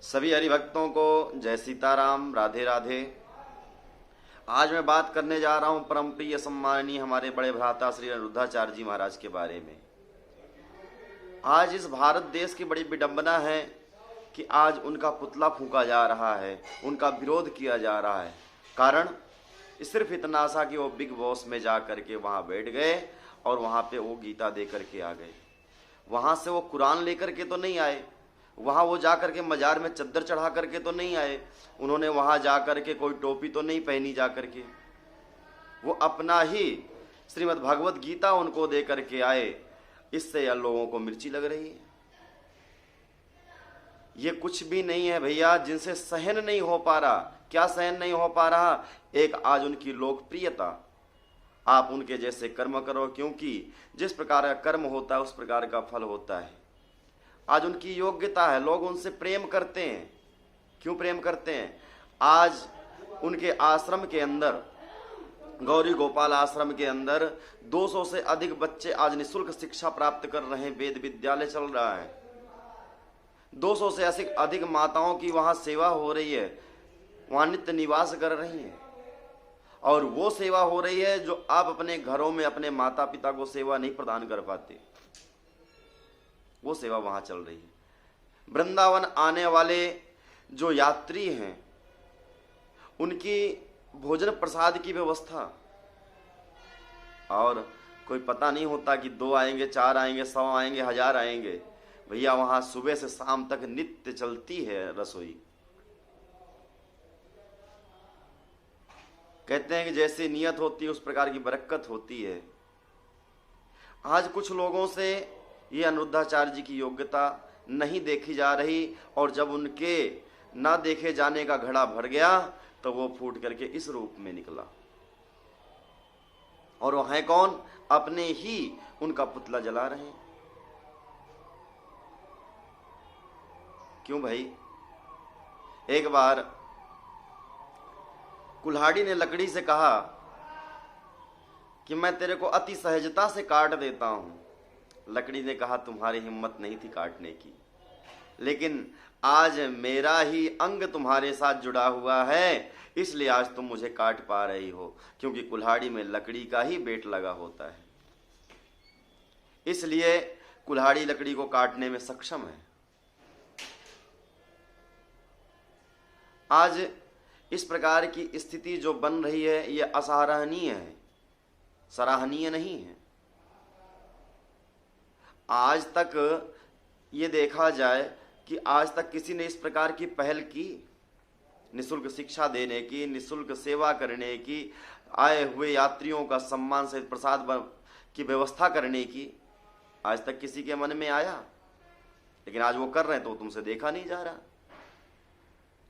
सभी हरिभक्तों को जय सीताराम, राधे राधे। आज मैं बात करने जा रहा हूं परम प्रिय सम्माननीय हमारे बड़े भ्राता श्री अनिरुद्धाचार्य जी महाराज के बारे में। आज इस भारत देश की बड़ी विडंबना है कि आज उनका पुतला फूंका जा रहा है, उनका विरोध किया जा रहा है। कारण सिर्फ इतना सा कि वो बिग बॉस में जा करके वहाँ बैठ गए और वहाँ पे वो गीता दे करके आ गए। वहाँ से वो कुरान लेकर के तो नहीं आए, वहाँ वो जा करके मजार में चद्दर चढ़ा करके तो नहीं आए, उन्होंने वहाँ जा करके कोई टोपी तो नहीं पहनी जा करके। वो अपना ही श्रीमद् भगवत गीता उनको दे करके आए। इससे यार लोगों को मिर्ची लग रही है। ये कुछ भी नहीं है भैया, जिनसे सहन नहीं हो पा रहा। क्या सहन नहीं हो पा रहा? एक आज उनकी लोकप्रियता। आप उनके जैसे कर्म करो, क्योंकि जिस प्रकार का कर्म होता है उस प्रकार का फल होता है। आज उनकी योग्यता है, लोग उनसे प्रेम करते हैं। क्यों प्रेम करते हैं? आज उनके आश्रम के अंदर, गौरी गोपाल आश्रम के अंदर 200 से अधिक बच्चे आज निःशुल्क शिक्षा प्राप्त कर रहे हैं। वेद विद्यालय चल रहा है। 200 से अधिक माताओं की वहां सेवा हो रही है, वहां नित्य निवास कर रही हैं। और वो सेवा हो रही है जो आप अपने घरों में अपने माता पिता को सेवा नहीं प्रदान कर पाते, वो सेवा वहां चल रही है। वृंदावन आने वाले जो यात्री हैं उनकी भोजन प्रसाद की व्यवस्था, और कोई पता नहीं होता कि 2 आएंगे, 4 आएंगे, 100 आएंगे, 1000 आएंगे। भैया वहां सुबह से शाम तक नित्य चलती है रसोई। कहते हैं कि जैसी नियत होती है उस प्रकार की बरकत होती है। आज कुछ लोगों से ये अनिरुद्धाचार्य जी की योग्यता नहीं देखी जा रही, और जब उनके ना देखे जाने का घड़ा भर गया तो वो फूट करके इस रूप में निकला। और वो है कौन? अपने ही उनका पुतला जला रहे हैं। क्यों भाई? एक बार कुल्हाड़ी ने लकड़ी से कहा कि मैं तेरे को अति सहजता से काट देता हूं। लकड़ी ने कहा तुम्हारी हिम्मत नहीं थी काटने की, लेकिन आज मेरा ही अंग तुम्हारे साथ जुड़ा हुआ है, इसलिए आज तुम मुझे काट पा रही हो। क्योंकि कुल्हाड़ी में लकड़ी का ही बेट लगा होता है, इसलिए कुल्हाड़ी लकड़ी को काटने में सक्षम है। आज इस प्रकार की स्थिति जो बन रही है यह असराहनीय है, सराहनीय नहीं है। आज तक ये देखा जाए कि आज तक किसी ने इस प्रकार की पहल की, निःशुल्क शिक्षा देने की, निःशुल्क सेवा करने की, आए हुए यात्रियों का सम्मान से प्रसाद की व्यवस्था करने की, आज तक किसी के मन में आया? लेकिन आज वो कर रहे हैं तो तुमसे देखा नहीं जा रहा।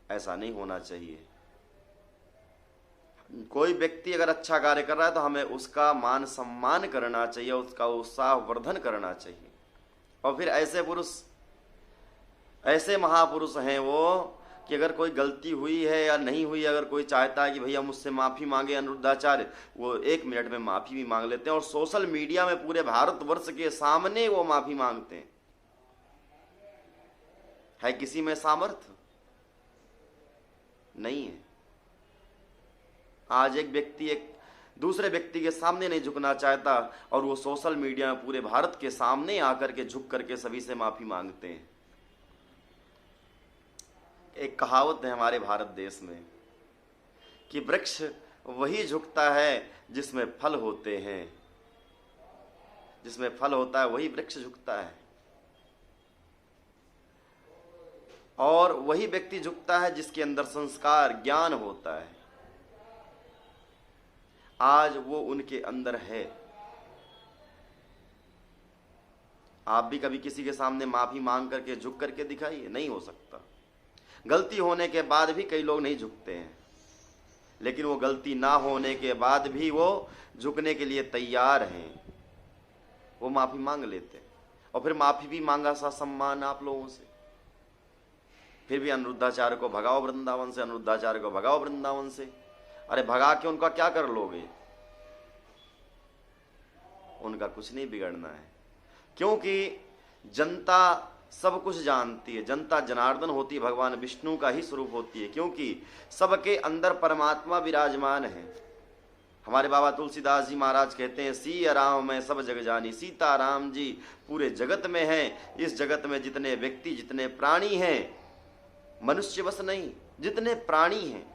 ऐसा नहीं होना चाहिए। कोई व्यक्ति अगर अच्छा कार्य कर रहा है तो हमें उसका मान सम्मान करना चाहिए, उसका उत्साह वर्धन करना चाहिए। और फिर ऐसे पुरुष, ऐसे महापुरुष हैं वो कि अगर कोई गलती हुई है या नहीं हुई, अगर कोई चाहता है कि भैया मुझसे माफ़ी मांगे अनिरुद्धाचार्य, वो 1 मिनट में माफ़ी भी मांग लेते हैं। और सोशल मीडिया में पूरे भारतवर्ष के सामने वो माफ़ी मांगते हैं। है किसी में सामर्थ्य? नहीं है। आज एक व्यक्ति एक दूसरे व्यक्ति के सामने नहीं झुकना चाहता, और वो सोशल मीडिया में पूरे भारत के सामने आकर के झुक करके सभी से माफी मांगते हैं। एक कहावत है हमारे भारत देश में कि वृक्ष वही झुकता है जिसमें फल होते हैं। जिसमें फल होता है वही वृक्ष झुकता है, और वही व्यक्ति झुकता है जिसके अंदर संस्कार ज्ञान होता है। आज वो उनके अंदर है। आप भी कभी किसी के सामने माफी मांग करके झुक करके दिखाइए, नहीं हो सकता। गलती होने के बाद भी कई लोग नहीं झुकते हैं, लेकिन वो गलती ना होने के बाद भी वो झुकने के लिए तैयार हैं। वो माफी मांग लेते हैं, और फिर माफी भी मांगा सा सम्मान आप लोगों से। फिर भी अनिरुद्धाचार्य को भगाओ वृंदावन से, अनिरुद्धाचार्य को भगाओ वृंदावन से। अरे भगा के उनका क्या कर लोगे? उनका कुछ नहीं बिगड़ना है, क्योंकि जनता सब कुछ जानती है। जनता जनार्दन होती है, भगवान विष्णु का ही स्वरूप होती है, क्योंकि सबके अंदर परमात्मा विराजमान है। हमारे बाबा तुलसीदास जी महाराज कहते हैं, सिया राम मैं सब जग जानी, सीता राम जी पूरे जगत में हैं। इस जगत में जितने व्यक्ति, जितने प्राणी हैं, मनुष्य बस नहीं, जितने प्राणी हैं,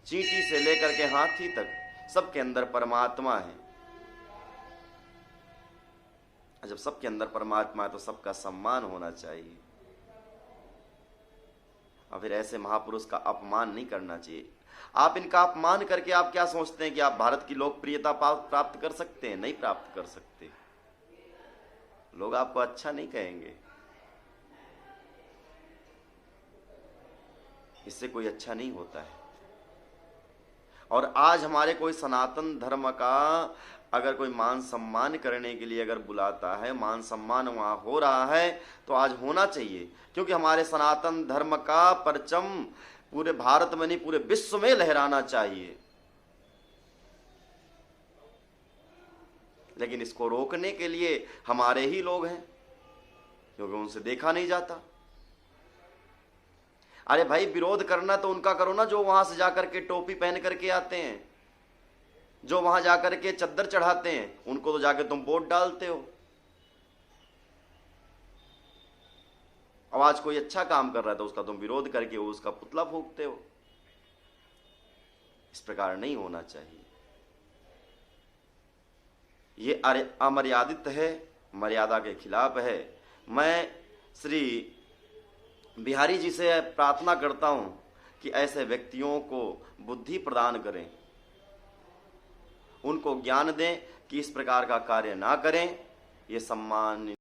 चींटी से लेकर के हाथी तक, सबके अंदर परमात्मा है। जब सबके अंदर परमात्मा है तो सबका सम्मान होना चाहिए, और फिर ऐसे महापुरुष का अपमान नहीं करना चाहिए। आप इनका अपमान करके आप क्या सोचते हैं कि आप भारत की लोकप्रियता प्राप्त कर सकते हैं? नहीं प्राप्त कर सकते। लोग आपको अच्छा नहीं कहेंगे, इससे कोई अच्छा नहीं होता है। और आज हमारे कोई सनातन धर्म का अगर कोई मान सम्मान करने के लिए अगर बुलाता है, मान सम्मान वहां हो रहा है, तो आज होना चाहिए, क्योंकि हमारे सनातन धर्म का परचम पूरे भारत में नहीं पूरे विश्व में लहराना चाहिए। लेकिन इसको रोकने के लिए हमारे ही लोग हैं, क्योंकि उनसे देखा नहीं जाता। अरे भाई, विरोध करना तो उनका करो ना जो वहां से जाकर के टोपी पहन करके आते हैं, जो वहां जाकर के चद्दर चढ़ाते हैं, उनको तो जाके तुम वोट डालते हो। अब आज कोई अच्छा काम कर रहा है तो उसका तुम विरोध करके उसका पुतला फूंकते हो। इस प्रकार नहीं होना चाहिए। ये अमर्यादित है, मर्यादा के खिलाफ है। मैं श्री बिहारी जी से प्रार्थना करता हूं कि ऐसे व्यक्तियों को बुद्धि प्रदान करें, उनको ज्ञान दें कि इस प्रकार का कार्य ना करें। ये सम्मान